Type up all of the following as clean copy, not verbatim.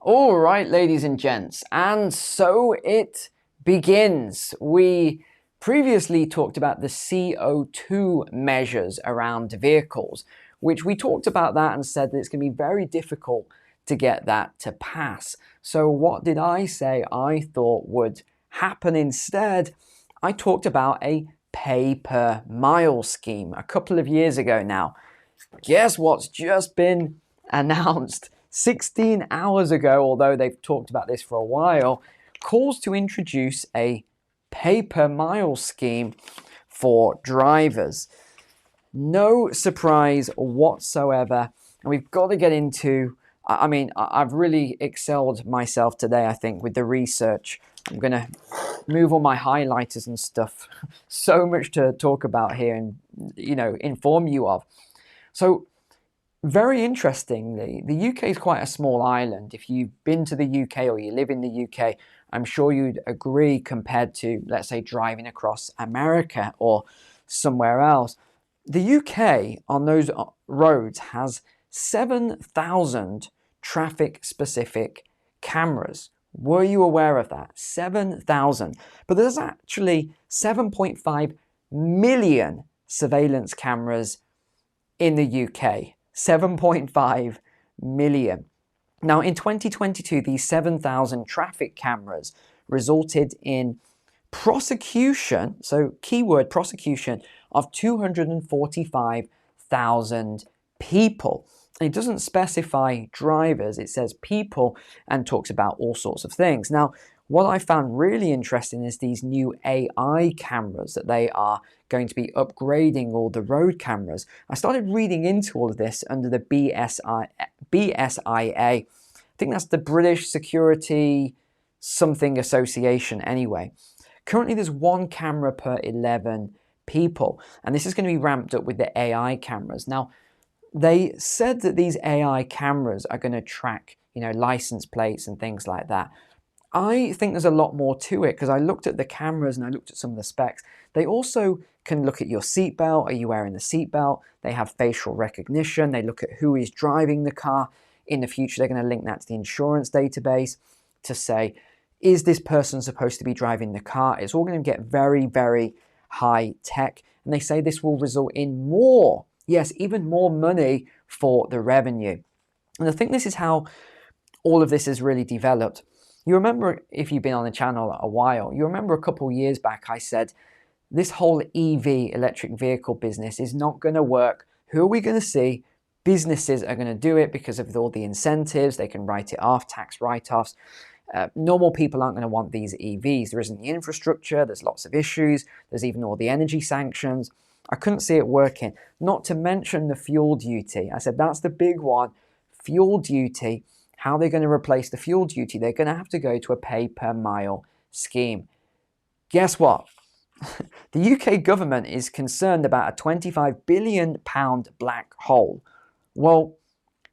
All right, ladies and gents, and so it begins. We previously talked about the CO2 measures around vehicles, which we talked about that and said that it's going to be very difficult to get that to pass. So what did I say I thought would happen instead? I talked about a pay per mile scheme a couple of years ago now. Guess what's just been announced 16 hours ago, although they've talked about this for a while, calls to introduce a pay per mile scheme for drivers. No surprise whatsoever. And we've got to get into, I've really excelled myself today, I think, with the research. I'm going to move all my highlighters and stuff. So much to talk about here and, inform you of. So, very interestingly, the UK is quite a small island. If you've been to the UK or you live in the UK, I'm sure you'd agree compared to, let's say, driving across America or somewhere else. The UK on those roads has 7,000 traffic-specific cameras. Were you aware of that? 7,000. But there's actually 7.5 million surveillance cameras in the UK. 7.5 million. Now, in 2022, these 7,000 traffic cameras resulted in prosecution, so keyword prosecution, of 245,000 people. It doesn't specify drivers, it says people and talks about all sorts of things. Now, what I found really interesting is these new AI cameras that they are going to be upgrading all the road cameras. I started reading into all of this under the BSIA. I think that's the British Security something association anyway. Currently there's one camera per 11 people, and this is going to be ramped up with the AI cameras. Now, they said that these AI cameras are going to track, license plates and things like that. I think there's a lot more to it because I looked at the cameras and I looked at some of the specs. They also can look at your seatbelt. Are you wearing the seatbelt? They have facial recognition. They look at who is driving the car. In the future, they're going to link that to the insurance database to say, is this person supposed to be driving the car? It's all going to get very, very high tech. And they say this will result in more, yes, even more money for the revenue. And I think this is how all of this has really developed. You remember, if you've been on the channel a while, you remember a couple of years back I said, this whole EV, electric vehicle business, is not going to work. Who are we going to see? Businesses are going to do it because of all the incentives. They can write it off, tax write-offs. Normal people aren't going to want these EVs. There isn't the infrastructure. There's lots of issues. There's even all the energy sanctions. I couldn't see it working. Not to mention the fuel duty. I said, that's the big one. Fuel duty. How are they going to replace the fuel duty? They're going to have to go to a pay per mile scheme. Guess what? The UK government is concerned about a £25 billion black hole. Well,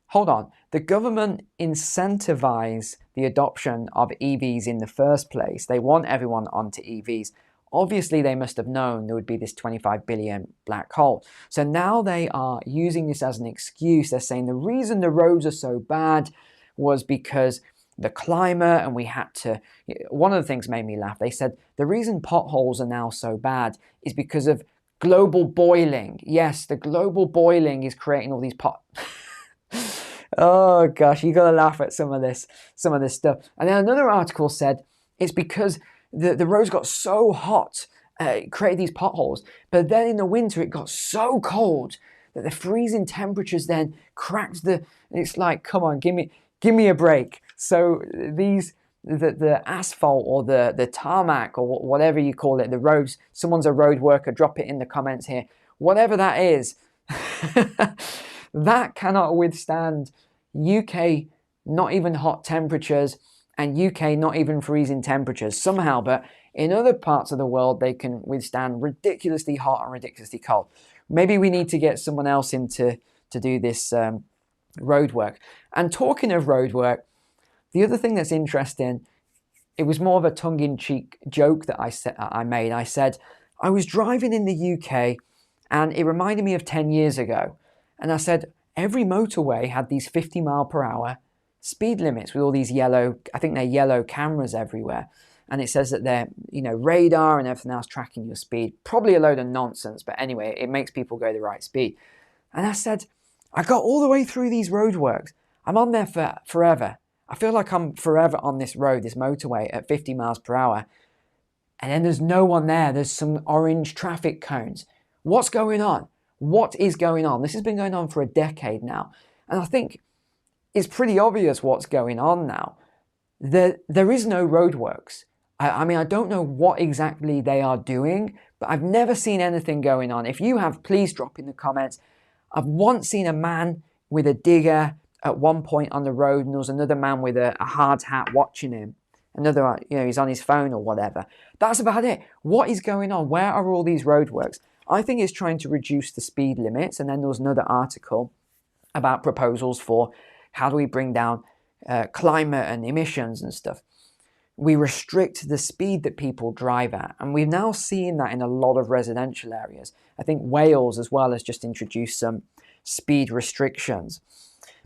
hold on. The government incentivize the adoption of EVs in the first place. They want everyone onto EVs. Obviously, they must have known there would be this 25 billion black hole. So now they are using this as an excuse. They're saying the reason the roads are so bad was because the climate, and we had to, one of the things made me laugh. They said the reason potholes are now so bad is because of global boiling. Yes, the global boiling is creating all these Oh gosh, you gotta laugh at some of this stuff. And then another article said it's because the roads got so hot, it created these potholes. But then in the winter, it got so cold that the freezing temperatures then cracked it's like, come on, give me a break. So the asphalt or the tarmac or whatever you call it, the roads, someone's a road worker, drop it in the comments here. Whatever that is, that cannot withstand UK not even hot temperatures and UK not even freezing temperatures somehow. But in other parts of the world, they can withstand ridiculously hot and ridiculously cold. Maybe we need to get someone else in to do this road work. And talking of road work, the other thing that's interesting, it was more of a tongue-in-cheek joke that I made. I said, I was driving in the UK and it reminded me of 10 years ago. And I said, every motorway had these 50 mile per hour speed limits with all these yellow, I think they're yellow cameras everywhere. And it says that they're, radar and everything else tracking your speed. Probably a load of nonsense, but anyway, it makes people go the right speed. And I said, I got all the way through these roadworks. I'm on there for forever. I feel like I'm forever on this road, this motorway at 50 miles per hour. And then there's no one there. There's some orange traffic cones. What's going on? What is going on? This has been going on for a decade now. And I think it's pretty obvious what's going on now. There is no roadworks. I mean, I don't know what exactly they are doing, but I've never seen anything going on. If you have, please drop in the comments. I've once seen a man with a digger at one point on the road, and there was another man with a hard hat watching him. Another, he's on his phone or whatever. That's about it. What is going on? Where are all these roadworks? I think it's trying to reduce the speed limits. And then there was another article about proposals for how do we bring down climate and emissions and stuff. We restrict the speed that people drive at. And we've now seen that in a lot of residential areas. I think Wales as well has just introduced some speed restrictions.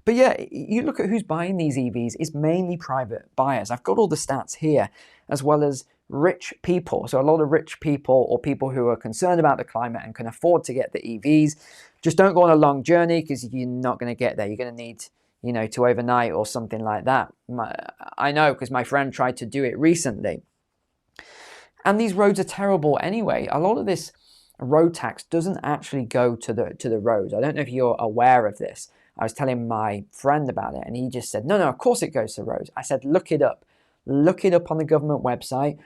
But yeah, you look at who's buying these EVs, it's mainly private buyers. I've got all the stats here, as well as rich people. So a lot of rich people or people who are concerned about the climate and can afford to get the EVs. Just don't go on a long journey because you're not going to get there. You're going to need to overnight or something like that. I know because my friend tried to do it recently. And these roads are terrible anyway. A lot of this road tax doesn't actually go to the roads. I don't know if you're aware of this. I was telling my friend about it and he just said, no, of course it goes to roads. I said, look it up. Look it up on the government website.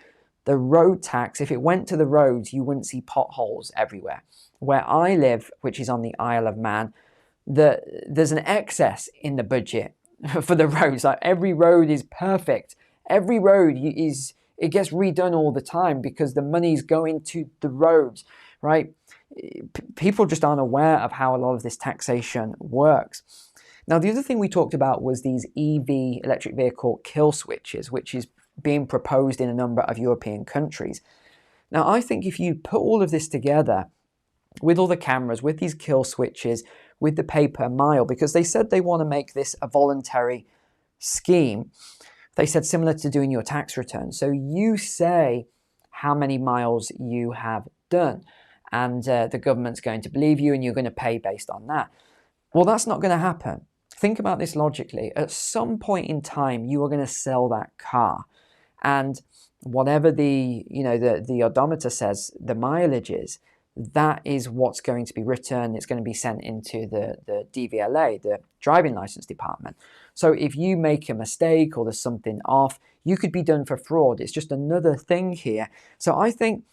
The road tax, if it went to the roads, you wouldn't see potholes everywhere. Where I live, which is on the Isle of Man, there's an excess in the budget for the roads. Like every road is perfect. Every road it gets redone all the time because the money's going to the roads, right? People just aren't aware of how a lot of this taxation works. Now, the other thing we talked about was these EV, electric vehicle kill switches, which is being proposed in a number of European countries. Now, I think if you put all of this together with all the cameras, with these kill switches, with the pay per mile, because they said they want to make this a voluntary scheme. They said similar to doing your tax return. So you say how many miles you have done, and the government's going to believe you and you're going to pay based on that. Well, that's not going to happen. Think about this logically. At some point in time, you are going to sell that car. And whatever the odometer says the mileage is, that is what's going to be written. It's going to be sent into the DVLA, the driving license department. So if you make a mistake or there's something off, you could be done for fraud. It's just another thing here. So I think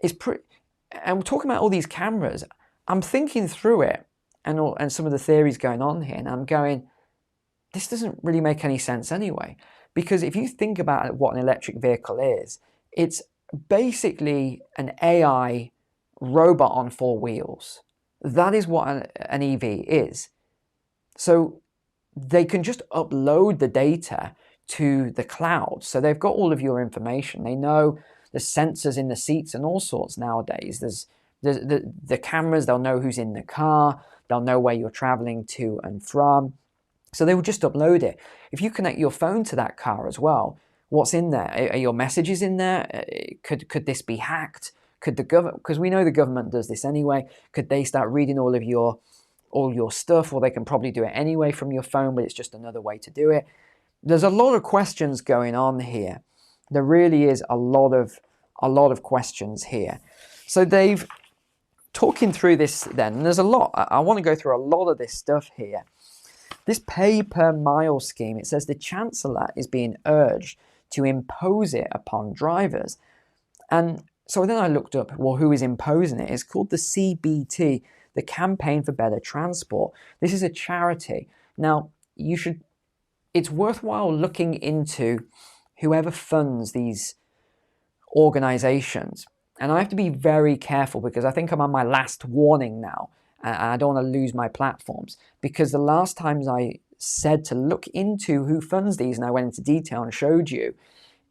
it's pretty, and we're talking about all these cameras. I'm thinking through it and some of the theories going on here, and I'm going, this doesn't really make any sense anyway. Because if you think about what an electric vehicle is, it's basically an AI robot on four wheels. That is what an EV is. So they can just upload the data to the cloud. So they've got all of your information. They know the sensors in the seats and all sorts nowadays. There's the cameras, they'll know who's in the car. They'll know where you're traveling to and from. So they will just upload it. If you connect your phone to that car as well, what's in there? Are your messages in there? Could this be hacked? Could the government, because we know the government does this anyway, could they start reading all your stuff? Or they can probably do it anyway from your phone, but it's just another way to do it. There's a lot of questions going on here. There really is a lot of questions here. So they've talking through this then, and there's a lot. I want to go through a lot of this stuff here. This pay per mile scheme, it says the Chancellor is being urged to impose it upon drivers. And so then I looked up, well, who is imposing it? It's called the CBT, the Campaign for Better Transport. This is a charity. Now, it's worthwhile looking into whoever funds these organizations. And I have to be very careful because I think I'm on my last warning now. And I don't want to lose my platforms, because the last times I said to look into who funds these and I went into detail and showed you,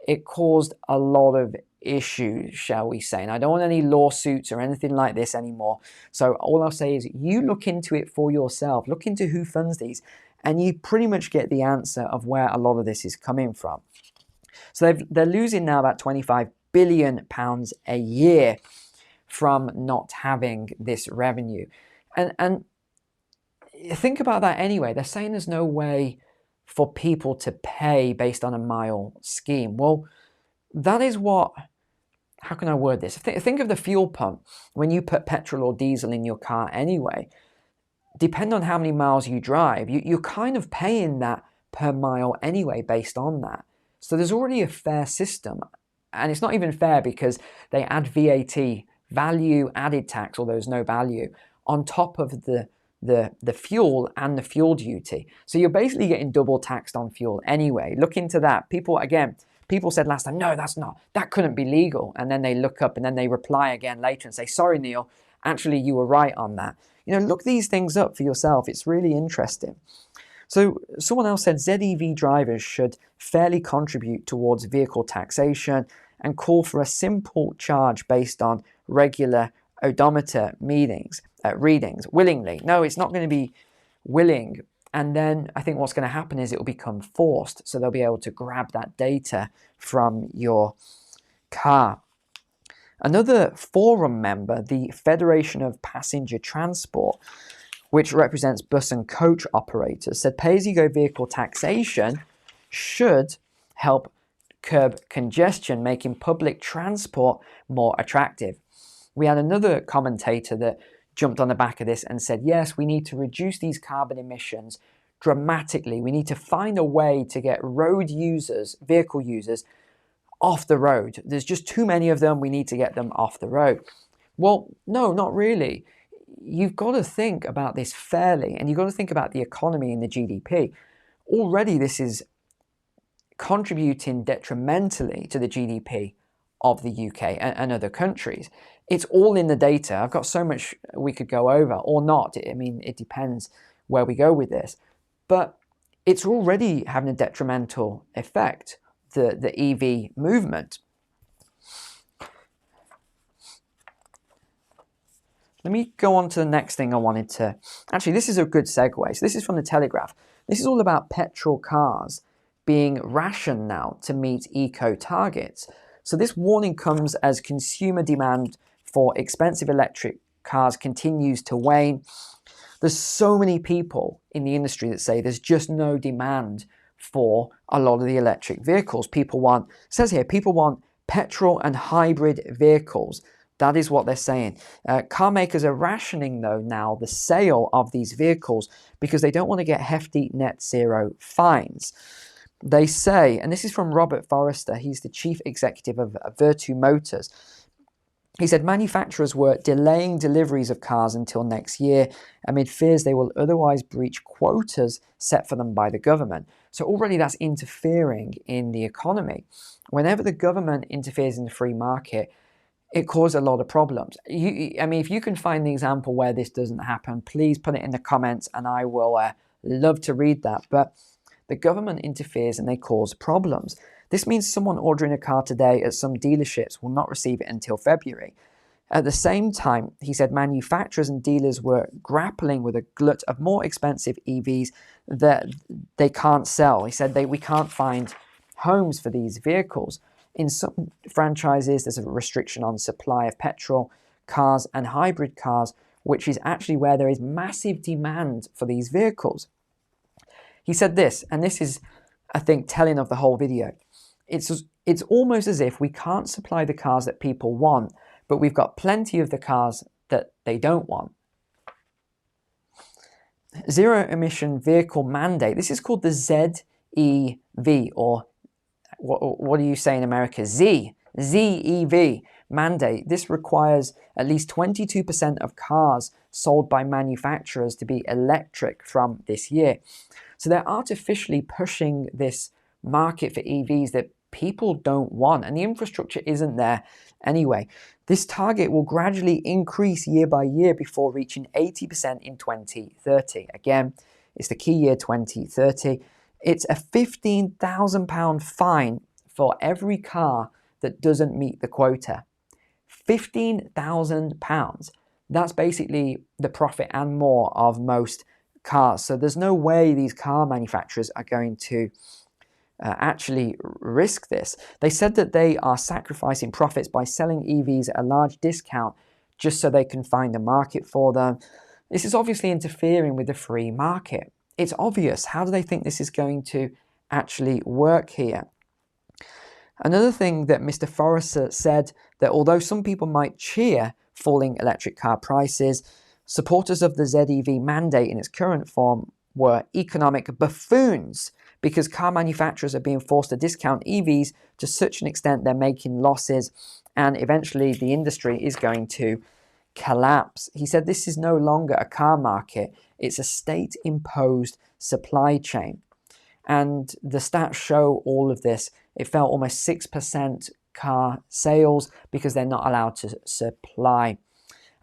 it caused a lot of issues, shall we say. And I don't want any lawsuits or anything like this anymore. So all I'll say is you look into it for yourself. Look into who funds these. And you pretty much get the answer of where a lot of this is coming from. So they're losing now about £25 billion a year from not having this revenue. And think about that anyway. They're saying there's no way for people to pay based on a mile scheme. Well, that is what, how can I word this? Think of the fuel pump. When you put petrol or diesel in your car anyway, depending on how many miles you drive, you're kind of paying that per mile anyway based on that. So there's already a fair system. And it's not even fair because they add VAT, value added tax, although there's no value, on top of the fuel and the fuel duty. So you're basically getting double taxed on fuel anyway. Look into that. People said last time, no, that couldn't be legal. And then they look up and then they reply again later and say, sorry, Neil, actually you were right on that. Look these things up for yourself. It's really interesting. So someone else said ZEV drivers should fairly contribute towards vehicle taxation and call for a simple charge based on regular odometer readings willingly. No, it's not going to be willing. And then I think what's going to happen is it will become forced. So they'll be able to grab that data from your car. Another forum member, the Federation of Passenger Transport, which represents bus and coach operators, said pay-as-you-go vehicle taxation should help curb congestion, making public transport more attractive. We had another commentator that jumped on the back of this and said, yes, we need to reduce these carbon emissions dramatically. We need to find a way to get road users, vehicle users, off the road. There's just too many of them. We need to get them off the road. Well, no, not really. You've got to think about this fairly, and you've got to think about the economy and the GDP. Already this is contributing detrimentally to the GDP of the UK and other countries. It's all in the data. I've got so much we could go over, or not. I mean, it depends where we go with this. But it's already having a detrimental effect, the EV movement. Let me go on to the next thing I wanted to... Actually, this is a good segue. So this is from the Telegraph. This is all about petrol cars being rationed now to meet eco targets. So this warning comes as consumer demand for expensive electric cars continues to wane. There's so many people in the industry that say there's just no demand for a lot of the electric vehicles. People want petrol and hybrid vehicles. That is what they're saying. Car makers are rationing, though, now the sale of these vehicles because they don't want to get hefty net zero fines. They say, and this is from Robert Forrester, he's the chief executive of Virtu Motors. He said manufacturers were delaying deliveries of cars until next year amid fears they will otherwise breach quotas set for them by the government. So already that's interfering in the economy. Whenever the government interferes in the free market, it causes a lot of problems. If you can find the example where this doesn't happen, please put it in the comments and I will love to read that. But the government interferes and they cause problems. This means someone ordering a car today at some dealerships will not receive it until February. At the same time, he said manufacturers and dealers were grappling with a glut of more expensive EVs that they can't sell. He said we can't find homes for these vehicles. In some franchises, there's a restriction on supply of petrol cars and hybrid cars, which is actually where there is massive demand for these vehicles. He said this, and this is, I think, telling of the whole video. It's almost as if we can't supply the cars that people want, but we've got plenty of the cars that they don't want. Zero emission vehicle mandate. This is called the ZEV, or what do you say in America? ZEV mandate. This requires at least 22% of cars sold by manufacturers to be electric from this year. So they're artificially pushing this market for EVs that people don't want, and the infrastructure isn't there anyway. This target will gradually increase year by year before reaching 80% in 2030. Again, it's the key year 2030. It's a £15,000 fine for every car that doesn't meet the quota. £15,000. That's basically the profit and more of most cars. So there's no way these car manufacturers are going to actually risk this. They said that they are sacrificing profits by selling EVs at a large discount just so they can find a market for them. This is obviously interfering with the free market. It's obvious. How do they think this is going to actually work here? Another thing that Mr. Forrester said, that although some people might cheer falling electric car prices, supporters of the ZEV mandate in its current form were economic buffoons, because car manufacturers are being forced to discount EVs to such an extent they're making losses, and eventually the industry is going to collapse. He said this is no longer a car market, it's a state-imposed supply chain. And the stats show all of this. It fell almost 6% car sales because they're not allowed to supply.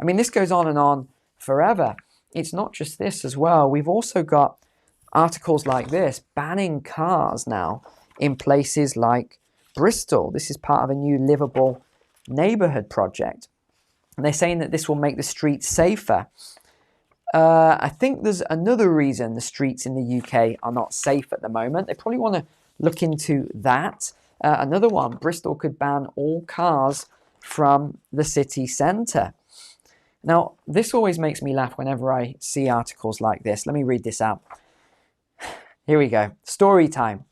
I mean, this goes on and on forever. It's not just this as well. We've also got articles like this banning cars now in places like Bristol. This is part of a new livable neighborhood project. And they're saying that this will make the streets safer. I think there's another reason the streets in the UK are not safe at the moment. They probably want to look into that. Another one, Bristol could ban all cars from the city centre. Now, this always makes me laugh whenever I see articles like this. Let me read this out. Here we go. Story time.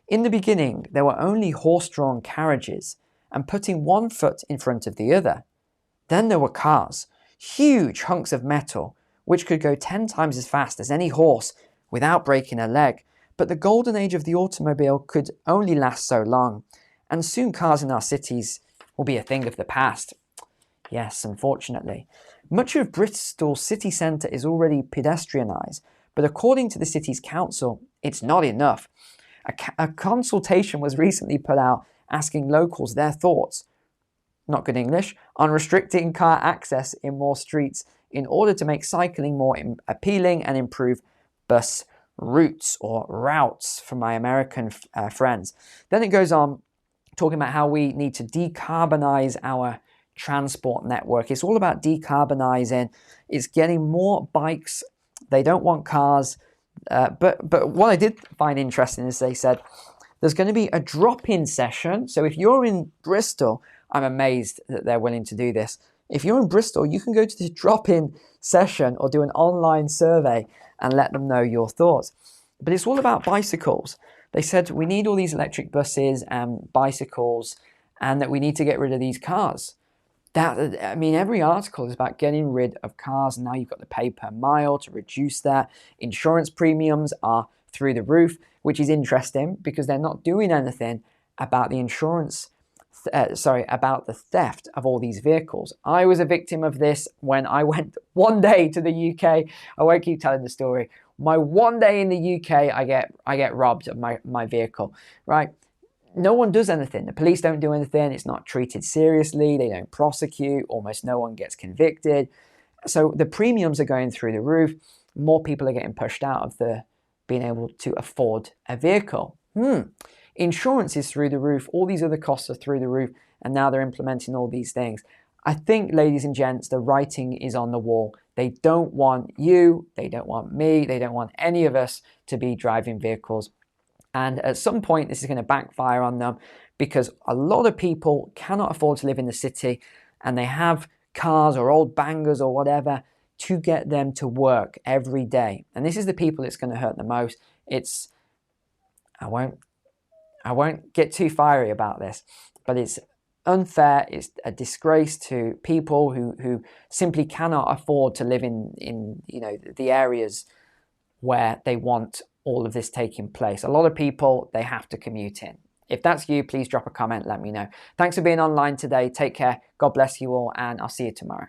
In the beginning, there were only horse-drawn carriages and putting one foot in front of the other. Then there were cars, huge hunks of metal, which could go 10 times as fast as any horse without breaking a leg. But the golden age of the automobile could only last so long, and soon cars in our cities will be a thing of the past. Yes, unfortunately. Much of Bristol's city centre is already pedestrianised, but according to the city's council, it's not enough. A consultation was recently put out asking locals their thoughts, not good English, on restricting car access in more streets in order to make cycling more appealing and improve bus routes or routes for my American friends. Then it goes on talking about how we need to decarbonize our transport network. It's all about decarbonizing. It's getting more bikes. They don't want cars. But what I did find interesting is they said there's going to be a drop-in session. So if you're in Bristol, I'm amazed that they're willing to do this. If you're in Bristol, you can go to the drop-in session or do an online survey and let them know your thoughts. But it's all about bicycles. They said we need all these electric buses and bicycles and that we need to get rid of these cars. I mean, every article is about getting rid of cars. And now you've got the pay per mile to reduce that. Insurance premiums are through the roof, which is interesting because they're not doing anything about the about the theft of all these vehicles. I was a victim of this when I went one day to the UK. I won't keep telling the story. My one day in the UK, I get robbed of my vehicle, right? No one does anything. The police don't do anything. It's not treated seriously. They don't prosecute. Almost no one gets convicted. So the premiums are going through the roof. More people are getting pushed out of being able to afford a vehicle. Insurance is through the roof. All these other costs are through the roof. And now they're implementing all these things. I think, ladies and gents, the writing is on the wall. They don't want you. They don't want me. They don't want any of us to be driving vehicles. And at some point, this is going to backfire on them because a lot of people cannot afford to live in the city and they have cars or old bangers or whatever to get them to work every day. And this is the people it's going to hurt the most. I won't get too fiery about this, but it's unfair. It's a disgrace to people who simply cannot afford to live in the areas where they want all of this taking place. A lot of people, they have to commute in. If that's you, please drop a comment, let me know. Thanks for being online today. Take care. God bless you all, and I'll see you tomorrow.